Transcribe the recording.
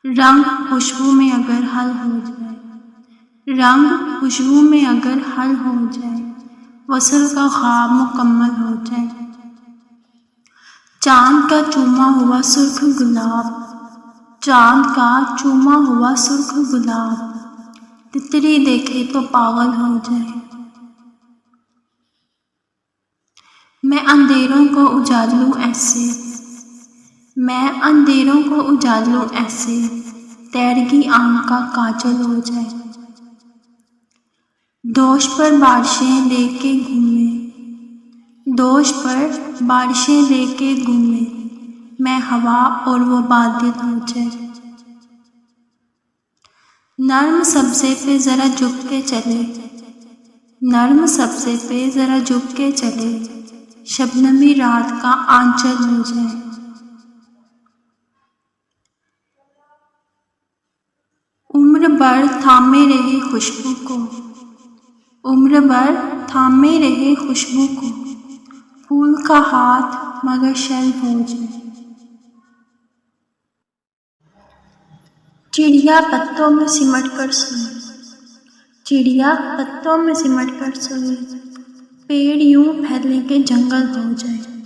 رنگ خوشبو میں اگر حل ہو جائے، رنگ خوشبو میں اگر حل ہو جائے، وصل کا خواب مکمل ہو جائے۔ چاند کا چوما ہوا سرخ گلاب، چاند کا چوما ہوا سرخ گلاب، تتری دیکھے تو پاگل ہو جائے۔ میں اندھیروں کو اجالوں ایسے، میں اندھیروں کو اجالوں ایسے، تیرگی آنکھ کا کاجل ہو جائے۔ دوش پر بارشیں لے کے گھومے، دوش پر بارشیں لے کے گھومے، میں ہوا اور وہ بادل ہو جائے۔ نرم سبزے پہ ذرا جھک کے چلے، نرم سبزے پہ ذرا جھک کے چلے، شبنمی رات کا آنچل ہو جائے۔ عمر بھر تھامے رہے خوشبو کو، عمر بھر تھامے رہے خوشبو کو، پھول کا ہاتھ مگر شل ہو جائے۔ چڑیا پتوں میں سمٹ کر سوئی، چڑیا پتوں میں سمٹ کر سوئی، پیڑ یوں پھیلے کہ جنگل ہو جائے۔